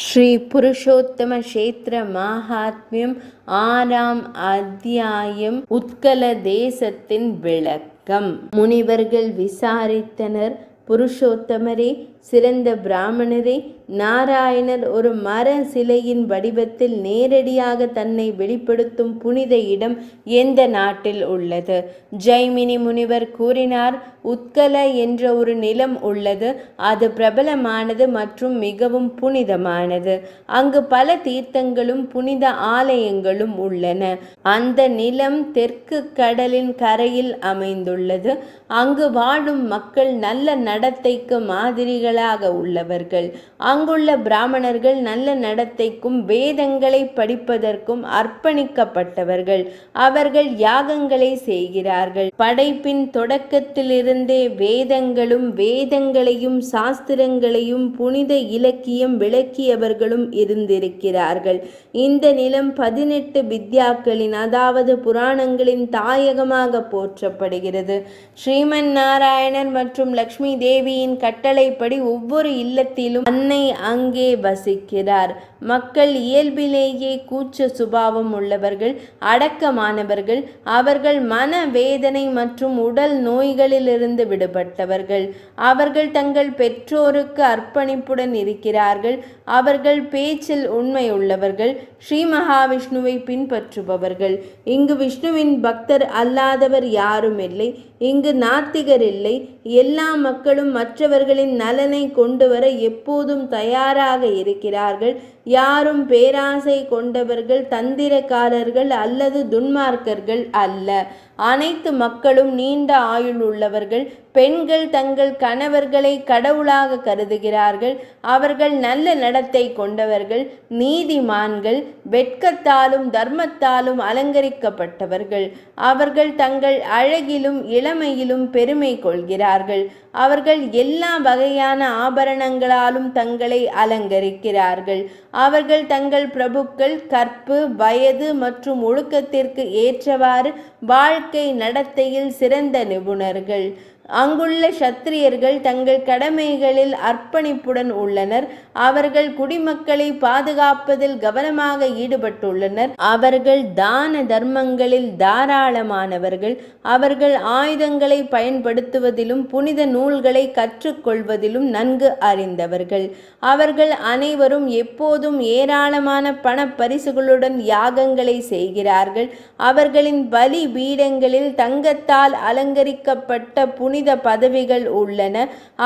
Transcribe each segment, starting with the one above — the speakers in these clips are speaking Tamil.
ஸ்ரீ புருஷோத்தம க்ஷேத்திர மாஹாத்மியம் 6ஆம் அத்தியாயம். உத்கல தேசத்தின் விளக்கம். முனிவர்கள் விசாரித்தனர். புருஷோத்தமரே, சிறந்த பிராமணரே, நாராயணர் ஒரு மர சிலையின் வடிவத்தில் நேரடியாக தன்னை வெளிப்படுத்தும் புனித இடம் எந்த நாட்டில் உள்ளது? ஜைமினி முனிவர் கூறினார், உத்கல என்ற ஒரு நிலம் உள்ளது. அது பிரபலமானது மற்றும் மிகவும் புனிதமானது. அங்கு பல தீர்த்தங்களும் புனித ஆலயங்களும் உள்ளன. அந்த நிலம் தெற்கு கடலின் கரையில் அமைந்துள்ளது. அங்கு வாழும் மக்கள் நல்ல நடத்தைக்கு மாதிரிகளாக உள்ளவர்கள். அங்குள்ள பிராமணர்கள் நல்ல நடத்தைக்கும் வேதங்களை படிப்பதற்கும் அர்ப்பணிக்கப்பட்டவர்கள். அவர்கள் யாகங்களை செய்கிறார்கள். படைப்பின் தொடக்கத்திலிருந்தே வேதங்களும் வேதங்களையும் சாஸ்திரங்களையும் புனித இலக்கியம் விளக்கியவர்களும் இருந்திருக்கிறார்கள். இந்த நிலம் 18 வித்யாக்களின் அதாவது புராணங்களின் தாயகமாக போற்றப்படுகிறது. ஸ்ரீமன் நாராயணன் மற்றும் லக்ஷ்மி தேவியின் கட்டளைப்படி ஒவ்வொரு இல்லத்திலும் அன்னை அங்கே வசிக்கிறார். மக்கள் இயல்பிலேயே கூச்ச சுபாவம் உள்ளவர்கள், அடக்கமானவர்கள். அவர்கள் மன வேதனை மற்றும் உடல் நோய்களிலிருந்து விடுபட்டவர்கள். அவர்கள் தங்கள் பெற்றோருக்கு அர்ப்பணிப்புடன் இருக்கிறார்கள். அவர்கள் பேச்சில் உண்மை உள்ளவர்கள். ஸ்ரீ மகாவிஷ்ணுவை பின்பற்றுபவர்கள். இங்கு விஷ்ணுவின் பக்தர் அல்லாதவர் யாரும் இல்லை. இங்கு நாத்திகர் இல்லை. எல்லா மக்களும் மற்றவர்களின் நலனை கொண்டு வர எப்போதும் தயாராக இருக்கிறார்கள். யாரும் பேராசை கொண்டவர்கள், தந்திரக்காரர்கள் அல்லது துன்மார்க்கர்கள் அல்ல. அனைத்து மக்களும் நீண்ட ஆயுள் உள்ளவர்கள். பெண்கள் தங்கள் கணவர்களை கடவுளாக கருதுகிறார்கள். அவர்கள் நல்ல நடத்தை கொண்டவர்கள், நீதிமான்கள், வெட்கத்தாலும் தர்மத்தாலும் அலங்கரிக்கப்பட்டவர்கள். அவர்கள் தங்கள் அழகிலும் இளமையிலும் பெருமை கொள்கிறார்கள். அவர்கள் எல்லா வகையான ஆபரணங்களாலும் தங்களை அலங்கரிக்கிறார்கள். அவர்கள் தங்கள் பிரபுக்கள், கற்பு, வயது மற்றும் ஒழுக்கத்திற்கு ஏற்றவாறு வாழ்க்கை நடத்தையில் சிறந்த நிபுணர்கள். அங்குள்ள சத்திரியர்கள் தங்கள் கடமைகளில் அர்ப்பணிப்புடன் உள்ளனர். அவர்கள் குடிமக்களை பாதுகாப்பதில் கவனமாக ஈடுபட்டுள்ளனர். அவர்கள் தான தர்மங்களில் தாராளமானவர்கள். அவர்கள் ஆயுதங்களை பயன்படுத்துவதிலும் புனித நூல்களை கற்றுக்கொள்வதிலும் நன்கு அறிந்தவர்கள். அவர்கள் அனைவரும் எப்போதும் ஏராளமான பண பரிசுகளுடன் யாகங்களை செய்கிறார்கள். அவர்களின் பலி பீடங்களில் தங்கத்தால் அலங்கரிக்கப்பட்ட புனித பதவிகள் உள்ளன.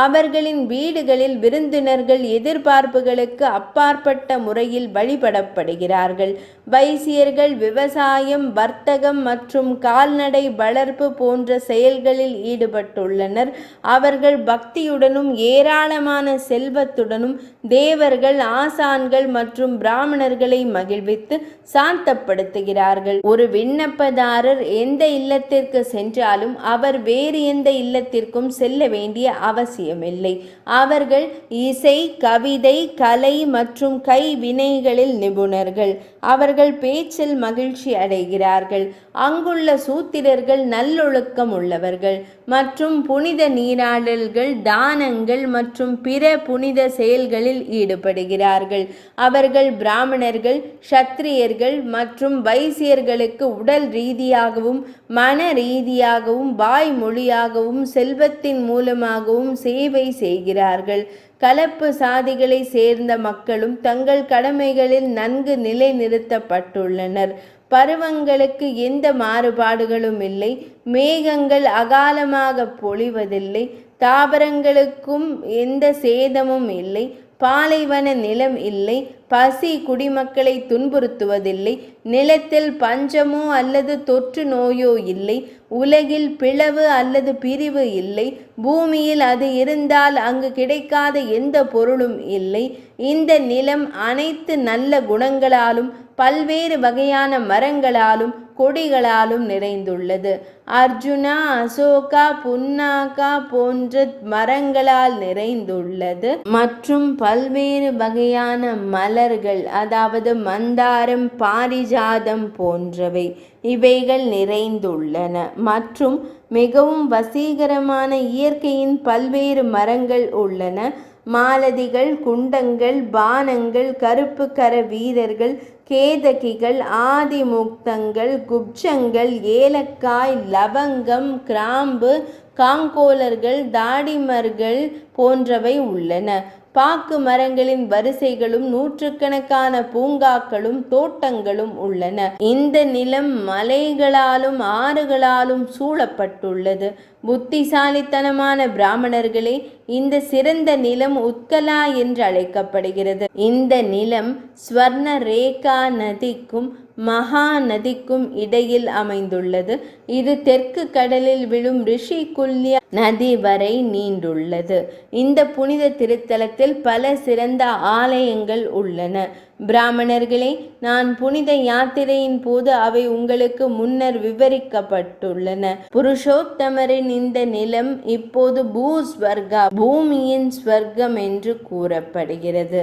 அவர்களின் வீடுகளில் விருந்தினர்கள் எதிர்பார்ப்புகளுக்கு அப்பாற்பட்ட முறையில் வழிபடப்படுகிறார்கள். வைசியர்கள் விவசாயம், வர்த்தகம் மற்றும் கால்நடை வளர்ப்பு போன்ற செயல்களில் ஈடுபட்டுள்ளனர். அவர்கள் பக்தியுடனும் ஏராளமான செல்வத்துடனும் தேவர்கள், ஆசான்கள் மற்றும் பிராமணர்களை மகிழ்வித்து சாந்தப்படுத்துகிறார்கள். ஒரு விண்ணப்பதாரர் எந்த இல்லத்திற்கு சென்றாலும் அவர் வேறு எந்த இல்லத்திற்கும் செல்ல வேண்டிய அவசியமில்லை. அவர்கள் இசை, கவிதை, கலை மற்றும் கைவினைகளில் நிபுணர்கள். அவர்கள் பேச்சில் மகிழ்ச்சி அடைகிறார்கள். அங்குள்ள சூத்திரர்கள் நல்லொழுக்கம் உள்ளவர்கள் மற்றும் புனித நீராடல்கள், தானங்கள் மற்றும் பிற புனித செயல்களில் ஈடுபடுகிறார்கள். அவர்கள் பிராமணர்கள், சத்திரியர்கள் மற்றும் வைசியர்களுக்கு உடல் ரீதியாகவும் மன ரீதியாகவும் வாய்மொழியாகவும் செல்வத்தின் மூலமாகவும் சேவை செய்கிறார்கள். கலப்பு சாதிகளை சேர்ந்த மக்களும் தங்கள் கடமைகளில் நன்கு நிலைநிறுத்தப்பட்டுள்ளனர். பருவங்களுக்கு எந்த மாறுபாடுகளும் இல்லை. மேகங்கள் அகாலமாக பொழிவதில்லை. தாவரங்களுக்கும் எந்த சேதமும் இல்லை. பாலைவன நிலம் இல்லை. பசி குடிமக்களை துன்புறுத்துவதில்லை. நிலத்தில் பஞ்சமோ அல்லது தொற்று நோயோ இல்லை. உலகில் பிளவு அல்லது பிரிவு இல்லை. பூமியில் அது இருந்தால் அங்கு கிடைக்காத எந்த பொருளும் இல்லை. இந்த நிலம் அனைத்து நல்ல குணங்களாலும் பல்வேறு வகையான மரங்களாலும் கொடிகளாலும் நிறைந்துள்ளது. அர்ஜுனா, அசோகா, புன்னாகா போன்ற மரங்களால் நிறைந்துள்ளது மற்றும் பல்வேறு வகையான மலர்கள் அதாவது மந்தாரம், பாரிஜாதம் போன்றவை இவைகள் நிறைந்துள்ளன. மற்றும் மிகவும் வசீகரமான இயற்கையின் பல்வேறு மரங்கள் உள்ளன. மாலதிகள், குண்டங்கள், பானங்கள், கருப்பு கர வீரர்கள், கேதகிகள், ஆதிமுக்தங்கள், குப்ஜங்கள், ஏலக்காய், லவங்கம், கிராம்பு, காங்கோலர்கள், தாடிமர்கள் போன்றவை உள்ளன. பாக்கு மரங்களின் வரிசைகளும் நூற்றுக்கணக்கான பூங்காக்களும் தோட்டங்களும் உள்ளன. இந்த நிலம் மலைகளாலும் ஆறுகளாலும் சூழப்பட்டுள்ளது. புத்திசாலித்தனமான பிராமணர்களே, இந்த சிறந்த நிலம் உத்கலா என்று அழைக்கப்படுகிறது. இந்த நிலம் ஸ்வர்ண ரேகா நதிக்கும் மகா நதிக்கும் இடையில் அமைந்துள்ளது. இது தெற்கு கடலில் விழும் ரிஷிகுல்யா நதி வரை நீண்டுள்ளது. இந்த புனித திருத்தலத்தில் பல சிறந்த ஆலயங்கள் உள்ளன. பிராமணர்களே, நான் புனித யாத்திரையின் போது அவை உங்களுக்கு முன்னர் விவரிக்கப்பட்டுள்ளன. புருஷோத்தமரின் இந்த நிலம் இப்போது பூஸ்வர்கா, பூமியின் ஸ்வர்க்கம் என்று கூறப்படுகிறது.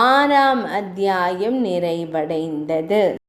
6ஆம் அத்தியாயம் நிறைவடைந்தது.